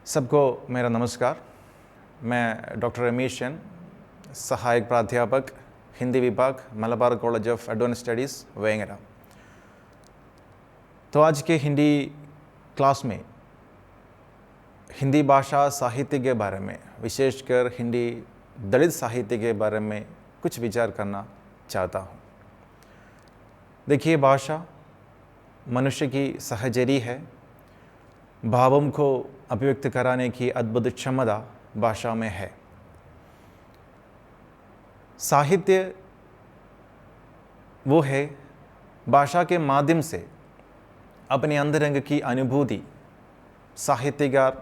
सबको मेरा नमस्कार। मैं डॉक्टर रमेश जैन, सहायक प्राध्यापक हिंदी विभाग Malabar college of advance studies Vengara. तो आज के हिंदी क्लास में हिंदी भाषा साहित्य के बारे में, विशेषकर हिंदी दलित साहित्य के बारे में कुछ विचार करना चाहता हूँ। देखिए, भाषा मनुष्य की सहचरी है। भावों को अभिव्यक्त कराने की अद्भुत क्षमता भाषा में है। साहित्य वो है भाषा के माध्यम से अपने अंतरंग की अनुभूति साहित्यकार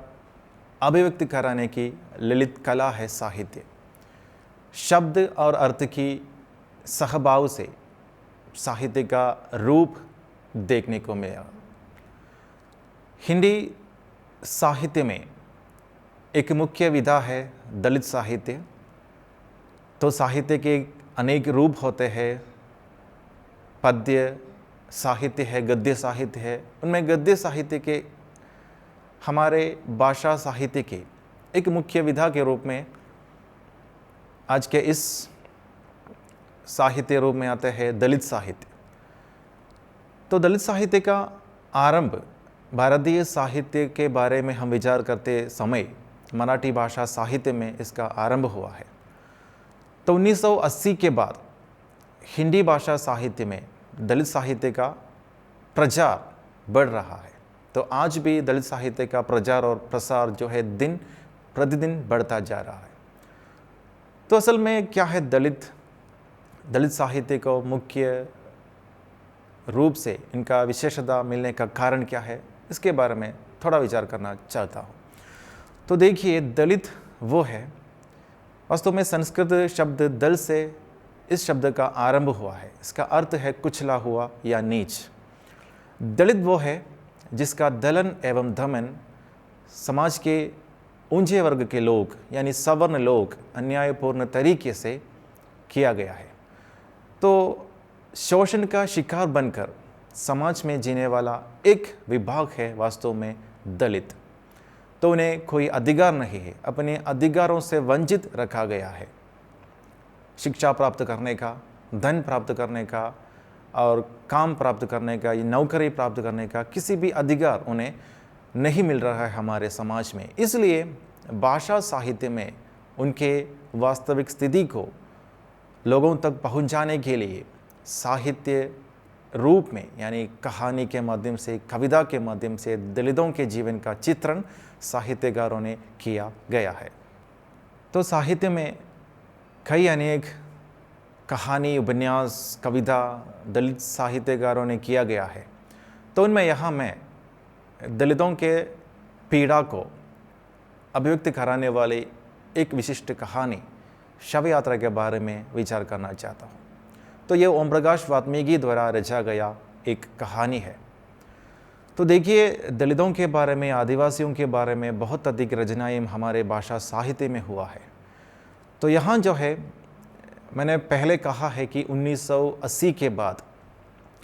अभिव्यक्त कराने की ललित कला है साहित्य। शब्द और अर्थ की सहभाव से साहित्य का रूप देखने को मिला। हिंदी साहित्य में एक मुख्य विधा है दलित साहित्य। तो साहित्य के अनेक रूप होते हैं। पद्य साहित्य है, गद्य साहित्य है। उनमें गद्य साहित्य के हमारे भाषा साहित्य के एक मुख्य विधा के रूप में आज के इस साहित्य रूप में आते हैं दलित साहित्य। तो दलित साहित्य का आरंभ भारतीय साहित्य के बारे में हम विचार करते समय मराठी भाषा साहित्य में इसका आरंभ हुआ है। तो 1980 के बाद हिंदी भाषा साहित्य में दलित साहित्य का प्रचार बढ़ रहा है। तो आज भी दलित साहित्य का प्रचार और प्रसार जो है दिन प्रतिदिन बढ़ता जा रहा है। तो असल में क्या है दलित साहित्य को मुख्य रूप से इनका विशेषता मिलने का कारण क्या है, इसके बारे में थोड़ा विचार करना चाहता हूँ। तो देखिए, दलित वो है, वास्तव में संस्कृत शब्द दल से इस शब्द का आरंभ हुआ है। इसका अर्थ है कुचला हुआ या नीच। दलित वो है जिसका दलन एवं दमन समाज के ऊंचे वर्ग के लोग यानी सवर्ण लोग अन्यायपूर्ण तरीके से किया गया है। तो शोषण का शिकार बनकर समाज में जीने वाला एक विभाग है वास्तव में दलित। तो उन्हें कोई अधिकार नहीं है, अपने अधिकारों से वंचित रखा गया है। शिक्षा प्राप्त करने का, धन प्राप्त करने का और काम प्राप्त करने का, ये नौकरी प्राप्त करने का किसी भी अधिकार उन्हें नहीं मिल रहा है हमारे समाज में। इसलिए भाषा साहित्य में उनके वास्तविक स्थिति को लोगों तक पहुंचाने के लिए साहित्य रूप में यानी कहानी के माध्यम से, कविता के माध्यम से दलितों के जीवन का चित्रण साहित्यकारों ने किया गया है। तो साहित्य में कई अनेक कहानी, उपन्यास, कविता दलित साहित्यकारों ने किया गया है। तो उनमें यहाँ मैं दलितों के पीड़ा को अभिव्यक्त कराने वाली एक विशिष्ट कहानी शव यात्रा के बारे में विचार करना चाहता हूँ। तो ये ओम प्रकाश वाल्मीकि द्वारा रचा गया एक कहानी है। तो देखिए, दलितों के बारे में, आदिवासियों के बारे में बहुत अधिक रचनाएं हमारे भाषा साहित्य में हुआ है। तो यहाँ जो है, मैंने पहले कहा है कि 1980 के बाद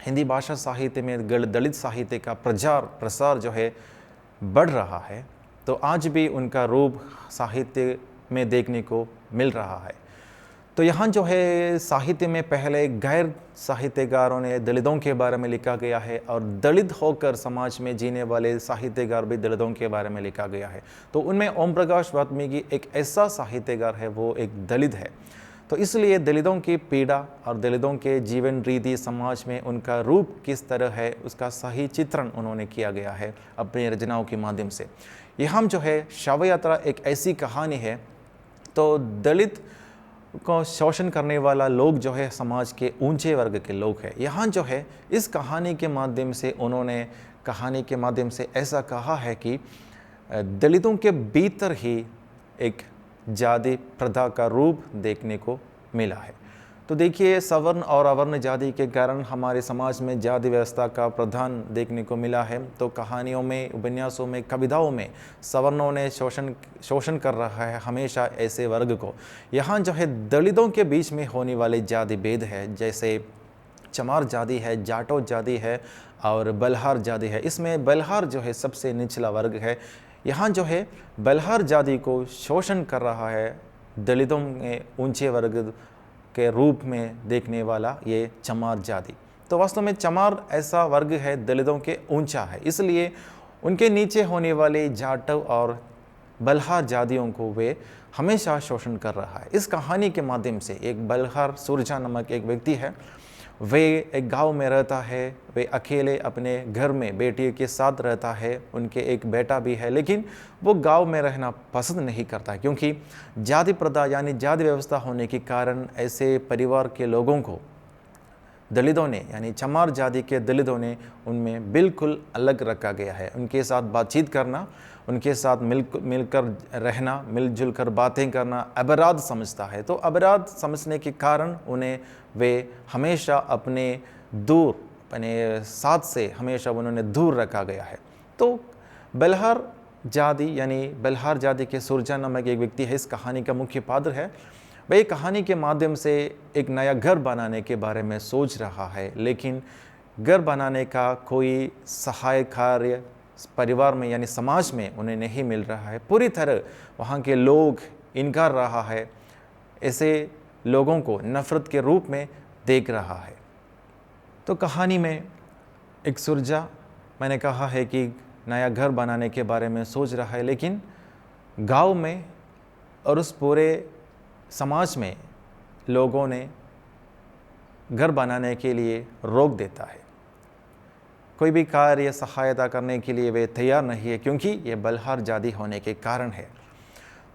हिंदी भाषा साहित्य में दलित साहित्य का प्रचार प्रसार जो है बढ़ रहा है। तो आज भी उनका रूप साहित्य में देखने को मिल रहा है। तो यहाँ जो है साहित्य में पहले गैर साहित्यकारों ने दलितों के बारे में लिखा गया है और दलित होकर समाज में जीने वाले साहित्यकार भी दलितों के बारे में लिखा गया है। तो उनमें ओम प्रकाश वाल्मीकि एक ऐसा साहित्यकार है, वो एक दलित है। तो इसलिए दलितों की पीड़ा और दलितों के जीवन रीति, समाज में उनका रूप किस तरह है, उसका सही चित्रण उन्होंने किया गया है अपनी रचनाओं के माध्यम से। यहाँ जो है शव यात्रा एक ऐसी कहानी है। तो दलित को शोषण करने वाला लोग जो है समाज के ऊंचे वर्ग के लोग हैं। यहाँ जो है इस कहानी के माध्यम से उन्होंने कहानी के माध्यम से ऐसा कहा है कि दलितों के भीतर ही एक जाति प्रथा का रूप देखने को मिला है। तो देखिए, सवर्ण और अवर्ण जाति के कारण हमारे समाज में जाति व्यवस्था का प्रधान देखने को मिला है। तो कहानियों में, उपन्यासों में, कविताओं में सवर्णों ने शोषण कर रहा है हमेशा ऐसे वर्ग को। यहाँ जो है दलितों के बीच में होने वाले जाति भेद है, जैसे चमार जाति है, जाटो जाति है और बल्हार जाति है। इसमें बल्हार जो है सबसे निचला वर्ग है। यहाँ जो है बलहार जाति को शोषण कर रहा है, दलितों में ऊंचे वर्ग के रूप में देखने वाला ये चमार जाति। तो वास्तव में चमार ऐसा वर्ग है दलितों के ऊंचा है, इसलिए उनके नीचे होने वाले जाटव और बलहार जातियों को वे हमेशा शोषण कर रहा है। इस कहानी के माध्यम से एक बलहार सुरजा नामक एक व्यक्ति है, वे एक गांव में रहता है, वे अकेले अपने घर में बेटी के साथ रहता है, उनके एक बेटा भी है, लेकिन वो गांव में रहना पसंद नहीं करता क्योंकि जाति प्रथा यानी जाति व्यवस्था होने के कारण ऐसे परिवार के लोगों को दलितों ने यानी चमार जाति के दलितों ने उनमें बिल्कुल अलग रखा गया है। उनके साथ बातचीत करना, उनके साथ मिलकर रहना, मिलजुल कर बातें करना अपराध समझता है। तो अपराध समझने के कारण उन्हें वे हमेशा अपने साथ से हमेशा उन्होंने दूर रखा गया है। तो बलहार जाति यानी बलहार जाति के सुरजा नामक एक व्यक्ति है, इस कहानी का मुख्य पात्र है। वह कहानी के माध्यम से एक नया घर बनाने के बारे में सोच रहा है, लेकिन घर बनाने का कोई सहायक कार्य परिवार में यानी समाज में उन्हें नहीं मिल रहा है। पूरी तरह वहाँ के लोग इनकार रहा है, ऐसे लोगों को नफरत के रूप में देख रहा है। तो कहानी में एक सुरजा, मैंने कहा है कि नया घर बनाने के बारे में सोच रहा है, लेकिन गांव में और उस पूरे समाज में लोगों ने घर बनाने के लिए रोक देता है। कोई भी कार्य सहायता करने के लिए वे तैयार नहीं है क्योंकि ये बलहार जाति होने के कारण है।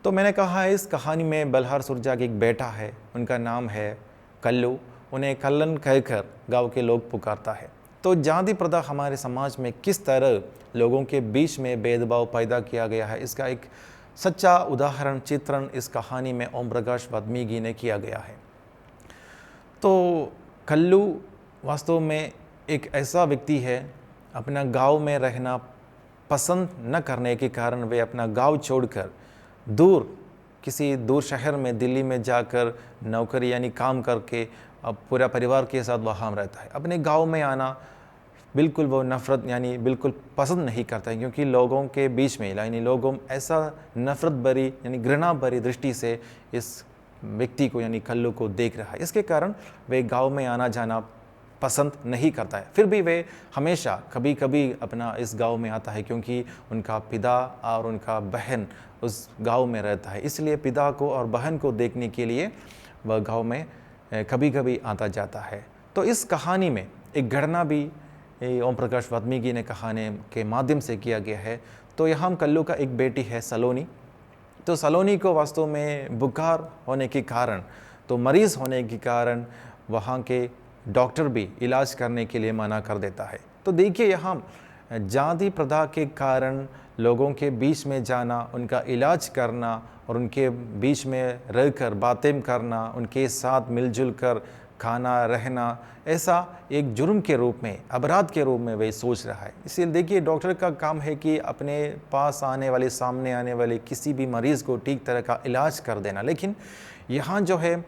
तो मैंने कहा है इस कहानी में बलहार सुरजा का एक बेटा है, उनका नाम है कल्लू। उन्हें कल्लन कहकर गांव के लोग पुकारता है। तो जाति प्रथा हमारे समाज में किस तरह लोगों के बीच में भेदभाव पैदा किया गया है, इसका एक सच्चा उदाहरण चित्रण इस कहानी में ओम प्रकाश वाल्मीकि ने किया गया है। तो कल्लू वास्तव में एक ऐसा व्यक्ति है, अपना गांव में रहना पसंद न करने के कारण वे अपना गांव छोड़कर किसी दूर शहर में दिल्ली में जाकर नौकरी यानी काम करके अब पूरा परिवार के साथ वहाँ रहता है। अपने गांव में आना बिल्कुल वो नफ़रत यानी बिल्कुल पसंद नहीं करता है क्योंकि लोगों के बीच में यानी लोगों ऐसा नफ़रत भरी यानी घृणा भरी दृष्टि से इस व्यक्ति को यानी कल्लू को देख रहा है। इसके कारण वे गांव में आना जाना पसंद नहीं करता है। फिर भी वे हमेशा कभी कभी अपना इस गांव में आता है क्योंकि उनका पिता और उनका बहन उस गांव में रहता है, इसलिए पिता को और बहन को देखने के लिए वह गांव में कभी कभी आता जाता है। तो इस कहानी में एक घटना भी ओम प्रकाश वाल्मीकि ने कहानी के माध्यम से किया गया है। तो यहाँ कल्लू का एक बेटी है सलोनी। तो सलोनी को वास्तव में बुखार होने के कारण, तो मरीज़ होने के कारण वहाँ के डॉक्टर भी इलाज करने के लिए मना कर देता है। तो देखिए यहाँ जाति प्रथा के कारण लोगों के बीच में जाना, उनका इलाज करना और उनके बीच में रहकर बातें करना, उनके साथ मिलजुल कर खाना रहना, ऐसा एक जुर्म के रूप में, अपराध के रूप में वह सोच रहा है। इसलिए देखिए डॉक्टर का काम है कि अपने पास आने वाले, सामने आने वाले किसी भी मरीज़ को ठीक तरह का इलाज कर देना, लेकिन यहाँ जो है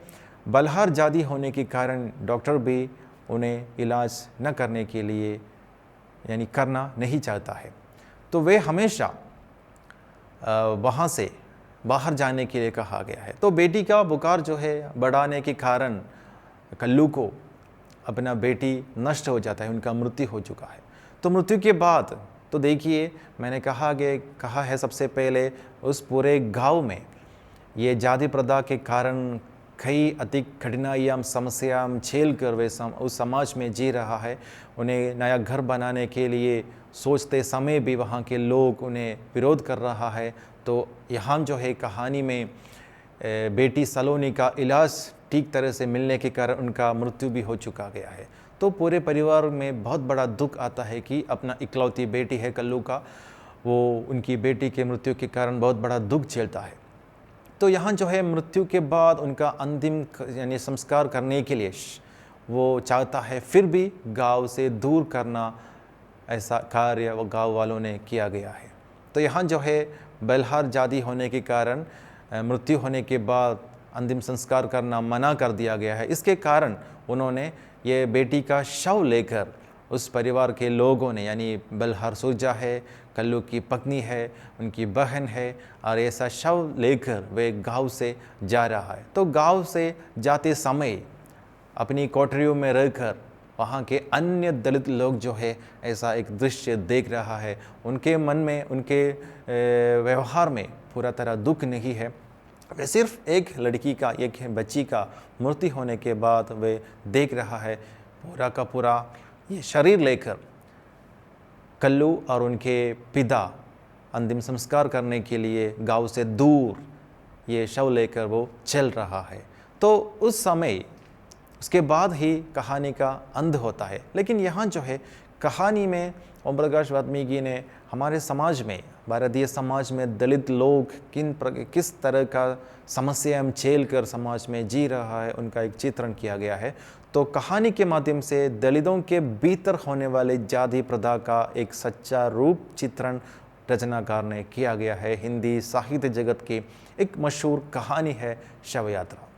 बलहार जाति होने के कारण डॉक्टर भी उन्हें इलाज न करने के लिए यानी करना नहीं चाहता है। तो वे हमेशा वहाँ से बाहर जाने के लिए कहा गया है। तो बेटी का बुखार जो है बढ़ाने के कारण कल्लू को अपना बेटी नष्ट हो जाता है, उनका मृत्यु हो चुका है। तो मृत्यु के बाद तो देखिए मैंने कहा है सबसे पहले उस पूरे गांव में ये जाति प्रथा के कारण कई अधिक कठिनाइयाँ समस्याएं झेल कर वे उस समाज में जी रहा है। उन्हें नया घर बनाने के लिए सोचते समय भी वहाँ के लोग उन्हें विरोध कर रहा है। तो यहाँ जो है कहानी में बेटी सलोनी का इलाज ठीक तरह से मिलने के कारण उनका मृत्यु भी हो चुका गया है। तो पूरे परिवार में बहुत बड़ा दुख आता है कि अपना इकलौती बेटी है कल्लू का, वो उनकी बेटी के मृत्यु के कारण बहुत बड़ा दुख झेलता है। तो यहाँ जो है मृत्यु के बाद उनका अंतिम यानी संस्कार करने के लिए वो चाहता है, फिर भी गांव से दूर करना, ऐसा कार्य वो गांव वालों ने किया गया है। तो यहाँ जो है बलहार जाति होने के कारण मृत्यु होने के बाद अंतिम संस्कार करना मना कर दिया गया है। इसके कारण उन्होंने ये बेटी का शव लेकर उस परिवार के लोगों ने, यानी बल्हार सुरजा है, कल्लू की पत्नी है, उनकी बहन है, और ऐसा शव लेकर वे गांव से जा रहा है। तो गांव से जाते समय अपनी कोठरियों में रहकर वहाँ के अन्य दलित लोग जो है ऐसा एक दृश्य देख रहा है। उनके मन में, उनके व्यवहार में पूरा तरह दुख नहीं है। वे सिर्फ एक लड़की का, एक बच्ची का मृत्यु होने के बाद वे देख रहा है पूरा का पूरा ये शरीर लेकर कल्लू और उनके पिता अंतिम संस्कार करने के लिए गांव से दूर ये शव लेकर वो चल रहा है। तो उस समय, उसके बाद ही कहानी का अंत होता है। लेकिन यहाँ जो है कहानी में ओम प्रकाश वाल्मीकि ने हमारे समाज में, भारतीय समाज में दलित लोग किस तरह का समस्या हम झेल कर समाज में जी रहा है, उनका एक चित्रण किया गया है। तो कहानी के माध्यम से दलितों के भीतर होने वाले जाति प्रथा का एक सच्चा रूप चित्रण रचनाकार ने किया गया है। हिंदी साहित्य जगत की एक मशहूर कहानी है शव यात्रा।